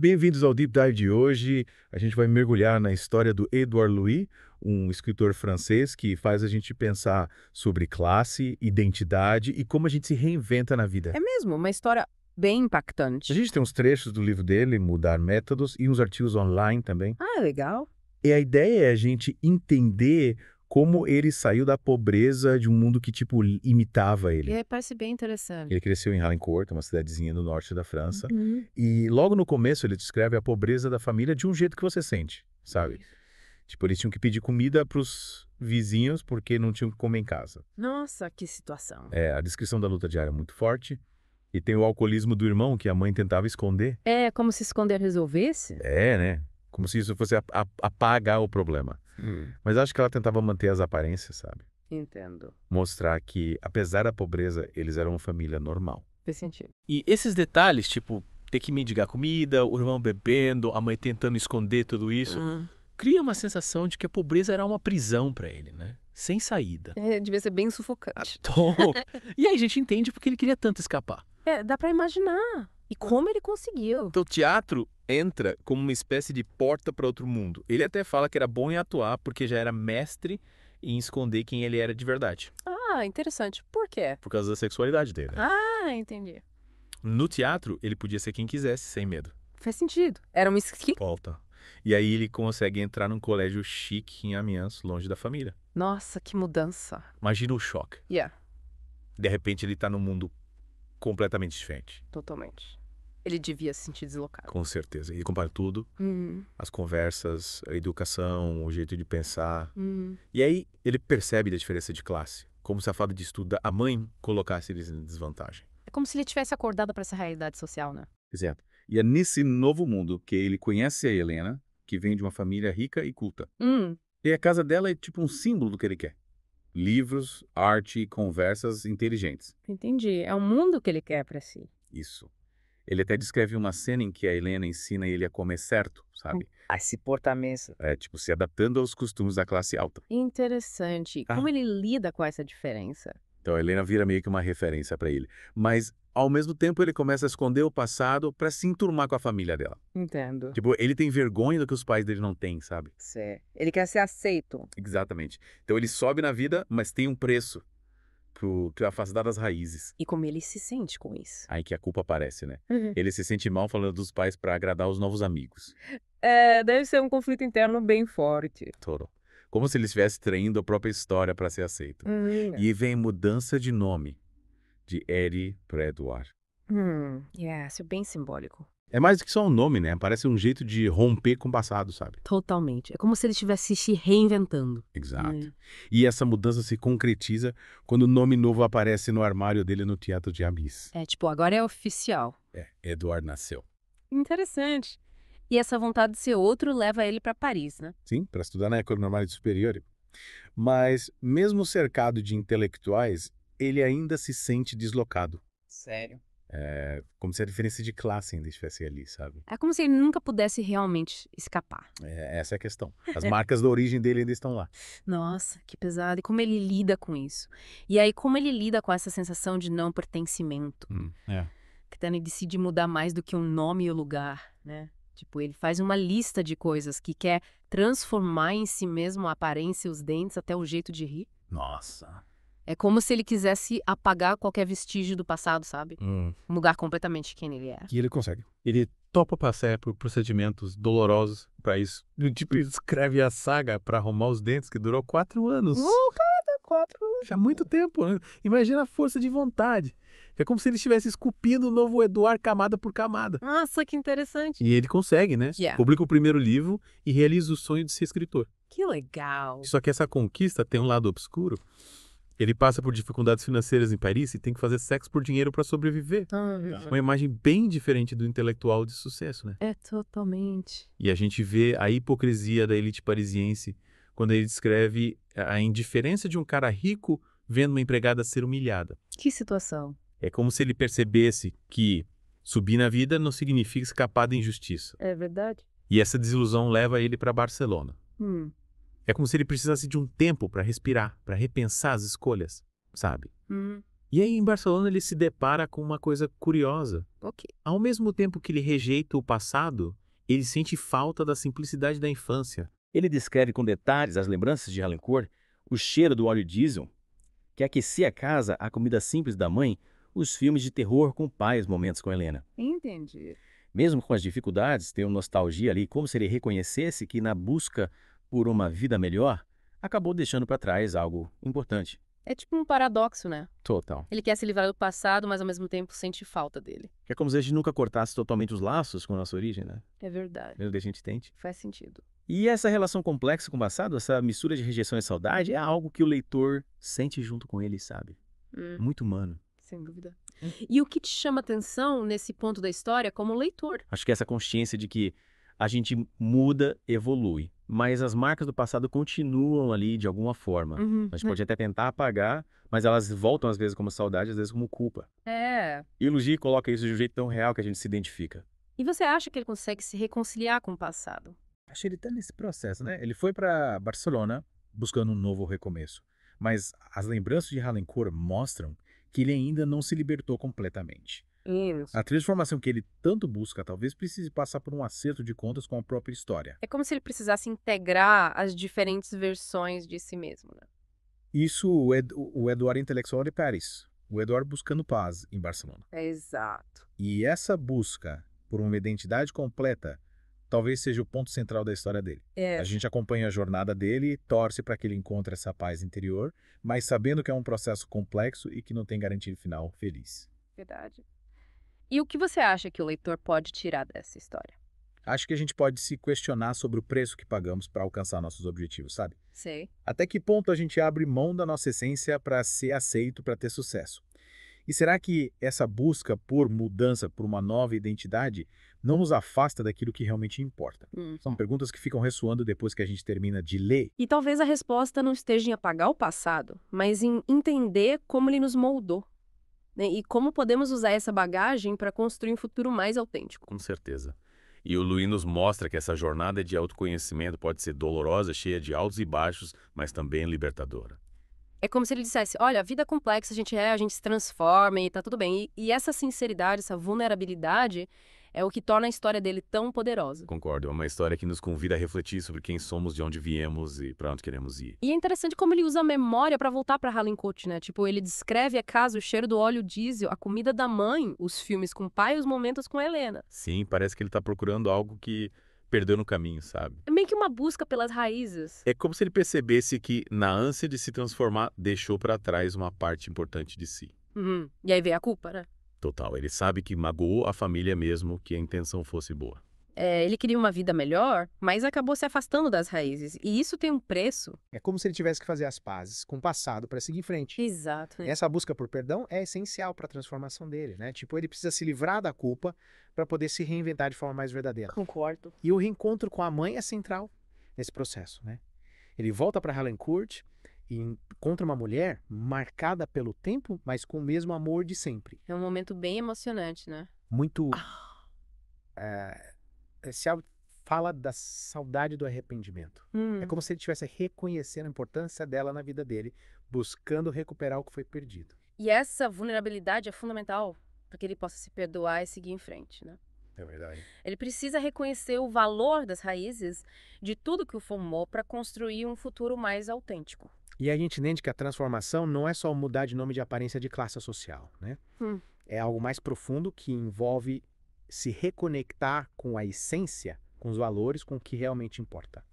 Bem-vindos ao Deep Dive de hoje. A gente vai mergulhar na história do Edouard Louis, um escritor francês que faz a gente pensar sobre classe, identidade e como a gente se reinventa na vida. É mesmo, uma história bem A impactante. gente tem uns trechos do livro dele, Mudar Métodos, e uns artigos online também. Ah, legal. E a ideia é a gente entender como ele saiu da pobreza de um mundo que, tipo, imitava ele. Parece bem interessante. Ele cresceu em Harlincourt, uma cidadezinha no norte da França. Uhum. E logo no começo ele descreve a pobreza da família de um jeito que você sente, sabe? Tipo, eles tinham que pedir comida pros vizinhos porque não tinham o que comer em casa. Nossa, que situação. A descrição da luta diária é muito forte. E tem o alcoolismo do irmão que a mãe tentava esconder. É como se esconder resolvesse? Né? Como se isso fosse apagar o problema. Mas acho que ela tentava manter as aparências, sabe? Entendo. Mostrar que, apesar da pobreza, eles eram uma família normal. Faz sentido. E esses detalhes, tipo, ter que mendigar comida, o irmão bebendo, a mãe tentando esconder tudo isso, cria uma sensação de que a pobreza era uma prisão pra ele, né? Sem saída. Devia ser bem sufocante. E aí a gente entende porque ele queria tanto escapar. Dá pra imaginar. E como ele conseguiu. Então o teatro entra como uma espécie de porta para outro mundo. Ele até fala que era bom em atuar porque já era mestre em esconder quem ele era de verdade. Ah, interessante. Por quê? Por causa da sexualidade dele. Ah, entendi. No teatro, ele podia ser quem quisesse, sem medo. Faz sentido. Era uma skill. Volta. E aí ele consegue entrar num colégio chique em Amiens, longe da família. Nossa, que mudança. Imagina o choque. De repente ele tá num mundo completamente diferente. Totalmente. Ele devia se sentir deslocado. Com certeza. Ele compara tudo, as conversas, a educação, o jeito de pensar. E aí ele percebe a diferença de classe. Como se a falta de estudo da mãe colocasse eles em desvantagem. É como se ele tivesse acordado pra essa realidade social, né? Exato. E é nesse novo mundo que ele conhece a Helena, que vem de uma família rica e culta. E a casa dela é tipo um símbolo do que ele quer. Livros, arte e conversas inteligentes. Entendi. É o mundo que ele quer pra si. Isso. Ele até descreve uma cena em que a Helena ensina ele a comer certo, sabe? A se portar mesmo. Tipo, se adaptando aos costumes da classe alta. Interessante. Como ele lida com essa diferença? Então a Helena vira meio que uma referência pra ele. Mas, ao mesmo tempo, ele começa a esconder o passado pra se enturmar com a família dela. Entendo. Tipo, ele tem vergonha do que os pais dele não têm, sabe? Certo. Ele quer ser aceito. Exatamente. Então ele sobe na vida, mas tem um preço pro afastar das raízes. E como ele se sente com isso? Aí que a culpa aparece, né? Ele se sente mal falando dos pais pra agradar os novos amigos. Deve ser um conflito interno bem forte. Toro. Como se ele estivesse traindo a própria história pra ser aceito. E aí vem mudança de nome. De Eddie pra Edouard. Isso é bem simbólico. É mais do que só um nome, né? Parece um jeito de romper com o passado, sabe? Totalmente. É como se ele estivesse se reinventando. Exato. E essa mudança se concretiza quando o nome novo aparece no armário dele no Teatro de Amiens. Agora é oficial. Edouard nasceu. Interessante. E essa vontade de ser outro leva ele pra Paris, né? Sim, para estudar na École Normale Supérieure. Mas, mesmo cercado de intelectuais, ele ainda se sente deslocado. Sério. Como se a diferença de classe ainda estivesse ali, sabe? É como se ele nunca pudesse realmente escapar. Essa é a questão. As marcas da origem dele ainda estão lá. Nossa, que pesado. E como ele lida com isso? E aí, como ele lida com essa sensação de não pertencimento? Que ele decide mudar mais do que um nome e o lugar, né? Tipo, ele faz uma lista de coisas que quer transformar em si mesmo a aparência, os dentes, até o jeito de rir. Nossa. É como se ele quisesse apagar qualquer vestígio do passado, sabe? Mudar completamente quem ele é. E ele consegue. Ele topa passar por procedimentos dolorosos pra isso. Tipo, escreve a saga pra arrumar os dentes, que durou 4 anos. Cada 4 anos. Já há muito tempo, né? Imagina a força de vontade. É como se ele estivesse esculpindo o novo Edouard camada por camada. Nossa, que interessante. E ele consegue, né? Publica o primeiro livro e realiza o sonho de ser escritor. Que legal. Só que essa conquista tem um lado obscuro. Ele passa por dificuldades financeiras em Paris e tem que fazer sexo por dinheiro para sobreviver. Uma imagem bem diferente do intelectual de sucesso, né? Totalmente. E a gente vê a hipocrisia da elite parisiense quando ele descreve a indiferença de um cara rico vendo uma empregada ser humilhada. Que situação. É como se ele percebesse que subir na vida não significa escapar da injustiça. É verdade? E essa desilusão leva ele para Barcelona. É como se ele precisasse de um tempo para respirar, para repensar as escolhas, sabe? E aí, em Barcelona, ele se depara com uma coisa curiosa. Ok. Ao mesmo tempo que ele rejeita o passado, ele sente falta da simplicidade da infância. Ele descreve com detalhes as lembranças de Harlancourt, o cheiro do óleo diesel, que aquecia a casa, a comida simples da mãe, os filmes de terror com o pai, os momentos com Helena. Entendi. Mesmo com as dificuldades, tem uma nostalgia ali, como se ele reconhecesse que na busca por uma vida melhor, acabou deixando para trás algo importante. É tipo um paradoxo, né? Total. Ele quer se livrar do passado, mas ao mesmo tempo sente falta dele. É como se a gente nunca cortasse totalmente os laços com a nossa origem, né? É verdade. Mesmo que a gente tente. Faz sentido. E essa relação complexa com o passado, essa mistura de rejeição e saudade, é algo que o leitor sente junto com ele, sabe? Muito humano. Sem dúvida. E o que te chama atenção nesse ponto da história como leitor? Acho que essa consciência de que a gente muda, evolui, mas as marcas do passado continuam ali de alguma forma. A gente pode até tentar apagar, mas elas voltam às vezes como saudade, às vezes como culpa. É. E o Luigi coloca isso de um jeito tão real que a gente se identifica. E você acha que ele consegue se reconciliar com o passado? Acho que ele tá nesse processo, né? Ele foi para Barcelona buscando um novo recomeço, mas as lembranças de Harlancourt mostram que ele ainda não se libertou completamente. Isso. A transformação que ele tanto busca talvez precise passar por um acerto de contas com a própria história. É como se ele precisasse integrar as diferentes versões de si mesmo, né? Isso o Eduardo intelectual de Paris, o Eduardo buscando paz em Barcelona. Exato. E essa busca por uma identidade completa talvez seja o ponto central da história dele. A gente acompanha a jornada dele e torce para que ele encontre essa paz interior, mas sabendo que é um processo complexo e que não tem garantia final feliz. Verdade. E o que você acha que o leitor pode tirar dessa história? Acho que a gente pode se questionar sobre o preço que pagamos para alcançar nossos objetivos, sabe? Sei. Até que ponto a gente abre mão da nossa essência para ser aceito, para ter sucesso? E será que essa busca por mudança, por uma nova identidade, não nos afasta daquilo que realmente importa? São perguntas que ficam ressoando depois que a gente termina de ler. E talvez a resposta não esteja em apagar o passado, mas em entender como ele nos moldou, né? E como podemos usar essa bagagem para construir um futuro mais autêntico. Com certeza. E o Luís nos mostra que essa jornada de autoconhecimento pode ser dolorosa, cheia de altos e baixos, mas também libertadora. É como se ele dissesse, olha, a vida é complexa, a gente se transforma e tá tudo bem. E essa sinceridade, essa vulnerabilidade é o que torna a história dele tão poderosa. Concordo, é uma história que nos convida a refletir sobre quem somos, de onde viemos e para onde queremos ir. E é interessante como ele usa a memória para voltar para Harlancourt, né? Tipo, ele descreve a casa, o cheiro do óleo diesel, a comida da mãe, os filmes com o pai e os momentos com a Helena. Sim, parece que ele está procurando algo que perdeu no caminho, sabe? É meio que uma busca pelas raízes. É como se ele percebesse que, na ânsia de se transformar, deixou para trás uma parte importante de si. E aí vem a culpa, né? Total, ele sabe que magoou a família mesmo que a intenção fosse boa. Ele queria uma vida melhor, mas acabou se afastando das raízes. E isso tem um preço. É como se ele tivesse que fazer as pazes com o passado para seguir em frente. Exato. Essa busca por perdão é essencial para a transformação dele, né? Tipo, ele precisa se livrar da culpa para poder se reinventar de forma mais verdadeira. Concordo. E o reencontro com a mãe é central nesse processo, né? Ele volta para Harlancourt e encontra uma mulher marcada pelo tempo, mas com o mesmo amor de sempre. É um momento bem emocionante, né? Muito... fala da saudade do arrependimento. É como se ele estivesse reconhecendo a importância dela na vida dele, buscando recuperar o que foi perdido. E essa vulnerabilidade é fundamental para que ele possa se perdoar e seguir em frente, né? É verdade. Ele precisa reconhecer o valor das raízes de tudo que o formou para construir um futuro mais autêntico. E a gente entende que a transformação não é só mudar de nome de aparência de classe social, né? É algo mais profundo que envolve se reconectar com a essência, com os valores, com o que realmente importa.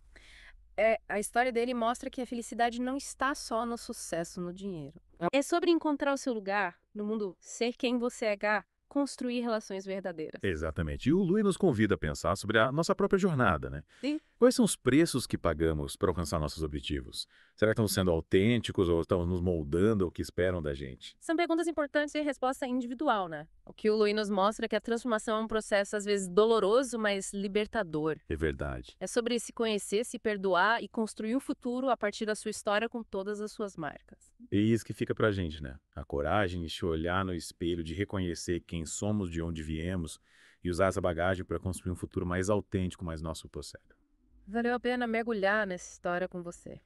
A história dele mostra que a felicidade não está só no sucesso, no dinheiro. É sobre encontrar o seu lugar no mundo, ser quem você é, construir relações verdadeiras. Exatamente. E o Luís nos convida a pensar sobre a nossa própria jornada, né? Sim. Quais são os preços que pagamos para alcançar nossos objetivos? Será que estamos sendo autênticos ou estamos nos moldando ao que esperam da gente? São perguntas importantes e resposta individual, né? O que o Luís nos mostra é que a transformação é um processo, às vezes, doloroso, mas libertador. É verdade. É sobre se conhecer, se perdoar e construir um futuro a partir da sua história com todas as suas marcas. E isso que fica pra gente, né? A coragem de se olhar no espelho, de reconhecer quem somos, de onde viemos e usar essa bagagem para construir um futuro mais autêntico, mais nosso por certo. Valeu a pena mergulhar nessa história com você.